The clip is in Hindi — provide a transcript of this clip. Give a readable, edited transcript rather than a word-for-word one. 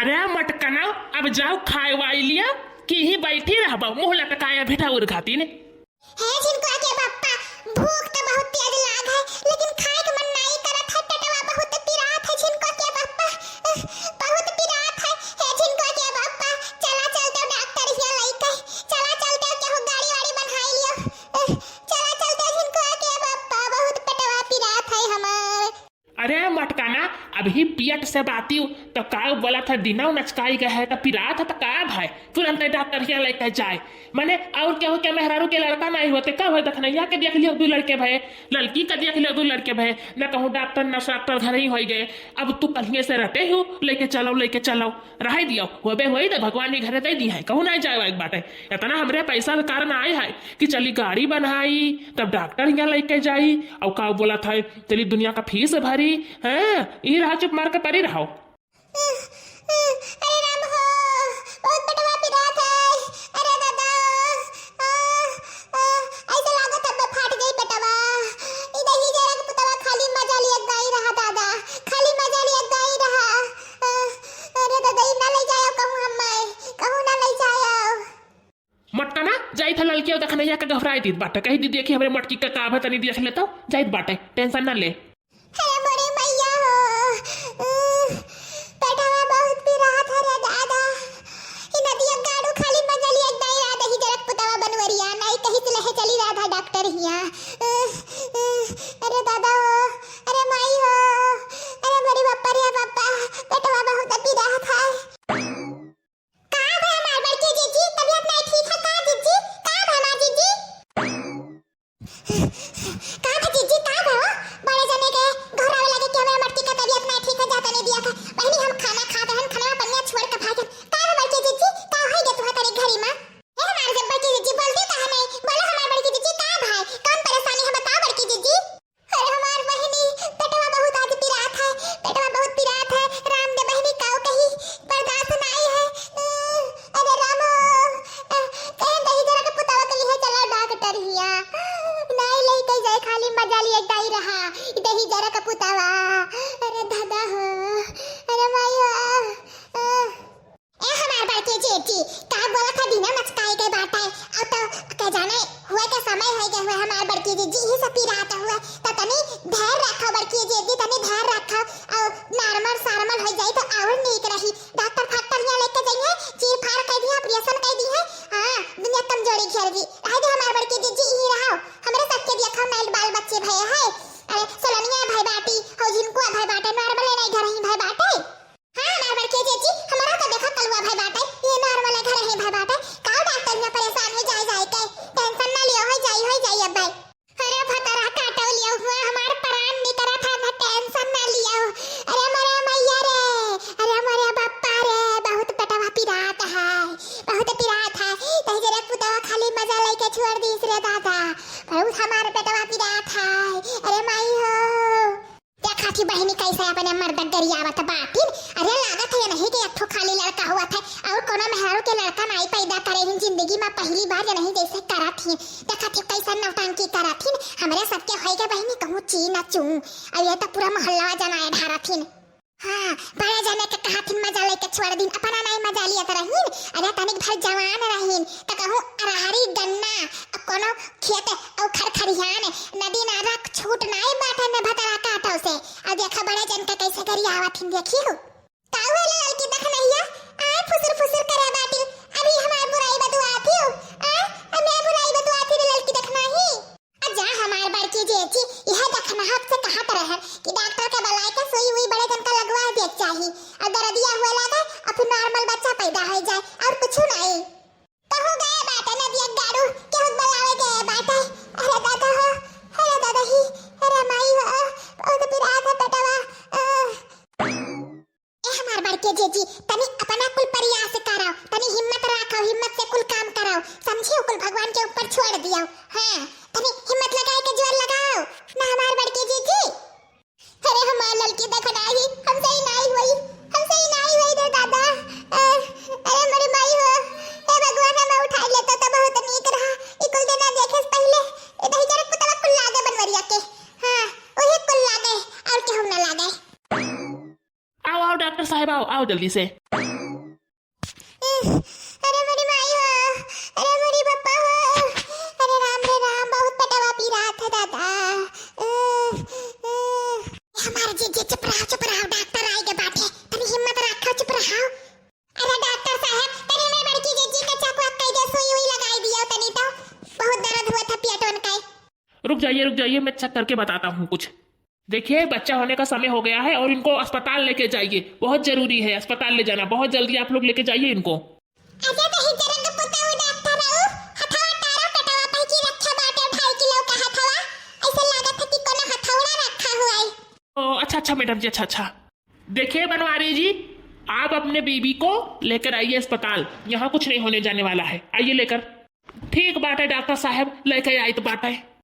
अरे मटकना अब जाओ खाए वाई लिया कि ही बैठी रह मुँह लटकाया भेटा उड़ खाती ने है जिनको आके बाप्पा भूख तो बहुत तेज लाग है लेकिन खाए के मन नहीं करत है पेटवा बहुत पिरात है जिनको आके बाप्पा बहुत पिरात है जिनको आके बाप्पा चला चलते डॉक्टर हिया लइके चला चलते केहू गाड़ी वाड़ी बनाई लियो चला चलते जिनको आके बाप्पा बहुत पेटवा पिरात है हमार। अरे मटकाना अभी पियट से बाती तो का बोला था दिना नचकाई गया है तो पिरात है तो का भाई तुरंत डॉक्टर हिया लेके जाए मैंने और केहू के मेहरारू के लड़का नहीं होते कब है दखनैया के देख लियो दो लड़के भय लड़की का देख लियो दो लड़के भय न कहूँ डॉक्टर न डॉक्टर घर ही हो गए अब तू कहीं से रटे हो लेके चलो रह दियो होबे हो तो भगवान ने घर दे दी है कहूँ नहीं जाए एक बाटे इतना हमरे पैसा के कारण आए है कि चली गाड़ी बनाई तब डॉक्टर यहाँ लेके जाई और का बोला था चली दुनिया का फीस भरी है ये रहा चुप मार के परी रहो। अरे राम हो बहुत पेटवा पिरात है अरे दादा ऐसा लागत अब फाट गई पेटवा इधर ही जरा पुतवा खाली मजा लिया गई रहा दादा खाली मजा लिया गई रहा अरे दादा ना ले जाओ कहूँ ना ले जाओ मटका ना जाई था लड़की दखनैया के घबराई दी बाटे कही दी देखी हमारे मटकी का काभ तनी देख लेता जाइत बाटे टेंशन ना ले। अरे मोरे मैया हो पेटवा बहुत पिरात है रे दादा इ नदिया गाड़ू खाली मजा लिया गई रहा दही जरक पुतवा बनवरिया नहीं कहीं से लहे चली रहा था डॉक्टर हिया अरे दादा हो अरे माई हो अरे मेरे बापा रे बापा पेटवा बहुत पिरात है का है हमार बड़की जीजी तबीयत नहीं ठीक है का जीजी का है मां जीजी का है जीजी का है बड़े जने के घरावे लगे कि हमारे मटकी का तबीयत नहीं ठीक है जाता नहीं दिया का पहले हम खाना खाते हैं खाना पन्ना छोड़ के भागे का है बड़की जीजी का है गे तुम्हारे तारी घरी में ए हमारे जब बड़की जीजी बोलती का नहीं बोलो हमारे बड़की जीजी का भाई कौन परेशानी है बताओ बड़की जीजी अरे हमार बहनी पेटवा बहुत आज पिरात है पेटवा बहुत पिरात है राम दे बहनी काऊ कही बर्दाश्त नहीं है अरे राम कहीं दही जरा के पुतवा के लिए चला डॉक्टर हिया नहीं लेके जाए खाली मजा लिए गई रहा दही जरा का पुतवा अरे दादा हो अरे माई हो ए हमार बड़के जेठी का बोला था बिना मचकाई के बात है अब तो क्या जाने हुआ का समय है गया हुआ हमार बड़के जेठी ही सब पिराता हुआ तो तनी धैर्य रखो बड़के जेठी तनी धैर्य रखो और नॉर्मल हो जाए तो और नीक रही डॉक्टर फैक्टर यहां लेके जाइए चीर फाड़ कर दिया ऑपरेशन कर दी है हां दुनिया कमजोरी खेल गई रह दे हमार बड़के जेठी ही रहो हमरे सबके देखो नल बाल बच्चे भय है अरे सोलनिया भाई बाटी हो जिनको भाई बाटे नॉर्मल नहीं घर ही भाई बाटे हां हमार बड़के जेठी हमारा तो देखो कलवा भाई बाटे ये नॉर्मल घर ही भाई बाटे का डॉक्टर में परेशान हो जाए के टेंशन ना लियो हो जाई अब भाई अरे फतरा काटो लियो हुआ हमार प्राण निकरा था ना टेंशन ना लियो अरे मरे मैया रे अरे मरे बाप्पा रे बहुत पेटवा पिरात है तही जरा पुतवा खाली मजा लेके छोड़ दी रे दादा बहुत हमारे पेटवा पिरात है अरे माई हो देखा थी बहनी कैसे अपने मर्द गरियावत बाटिन अरे लागत है नहीं कि एक खाली लड़का हुआ था और कोनो मेहरारू के लड़का नहीं पैदा करे इन जिंदगी में पहली बार नहीं जैसे करा थी देखा थी कैसे नौटंकी करा थी हमरे सबके होई के बहनी कहूं ची ना चू अब ये तो पूरा मोहल्ला जनाए ढारा थी हाँ बड़े जाने के कहा थी मजा लेके छोड़ दिन अपना नहीं मजा लिया रहीन अरे तनिक भर जवान रहीन तो कहूं अरहरी गन्ना कोनो खेत और खरखरियान नदी नाला छूट नहीं बाटे में भतरा काटो से अब देखा बड़े जन के कैसे करी आवत हिन देखी हो का होले लड़की देख नहिया आ फुसुर करे बाटी अभी हमार बुराई बदुआती हो आ मैं बुराई बदुआती रे लड़की देखना ही जा हमार बड़की जेठी यह देखना हक से कहा तरह है कि डॉक्टर के बलाई के सोई हुई बड़े जन का लगवा दे चाहिए अगर दिया हुआ लगा और फिर नॉर्मल बच्चा पैदा हो जाए और कुछ नहीं कहूं गए बाटे नदिया गाड़ू केहू बलावे गए बाटे अरे दादा हो अरे दादा ही अरे माई हो बहुत पिरात है पेटवा ए हमार बड़के जेठी तनी अपना कुल प्रयास कराओ तनी हिम्मत रखो हिम्मत से कुल काम कराओ समझियो कुल भगवान के ऊपर छोड़ दियो हां तनी हिम्मत लगाए के जोर लगाओ ना हमार बड़के जेठी अरे हमार लड़की देखो नहीं हमसे ही नहीं हुई रे दादा अरे मेरी माई हो ए भगवान मैं उठा लेता तो बहुत नीक रहा ई कुल देना देखे से पहले ए दही जरा पुतला कुल लागे बनवरिया के हां ओही कुल लागे और केहू ना लागे आओ डॉक्टर साहब आओ जल्दी से। अरे मेरी माई हो, अरे मेरी पप्पा हो, अरे राम रे राम, बहुत पटावा पी रहा था दादा। हमारे जीजी चुप रहो, डॉक्टर आएगे बाटे, तनी हिम्मत रखो, चुप रहो। अरे डॉक्टर साहब, तनी मेरी बड़की जीजी का चाकू कई दे सुई हुई लगाई दिया तनी तो, बहुत दर्द हुआ था पेटवन का। रुक जाइए, मैं चेक करके बताता हूँ कुछ। देखिए, बच्चा होने का समय हो गया है और इनको अस्पताल लेके जाइए, बहुत जरूरी है अस्पताल ले जाना, बहुत जल्दी आप लोग लेके जाइए इनको। अच्छा तो ही जरंग पुता हूँ डॉक्टर रहू, हथवा तारा कटवा पाई की रक्षा बाटे 2.5 किलो का हथवा, ऐसे लागत है कि कोनो हथौड़ा रखा हुआ है। ओ अच्छा मैडम जी, अच्छा। देखिए बनवारी जी, आप अपने बेबी को लेकर आइए अस्पताल, यहाँ कुछ नहीं होने जाने वाला है, आइए लेकर। ठीक बात है डॉक्टर साहब, लेकर आए तो बात है।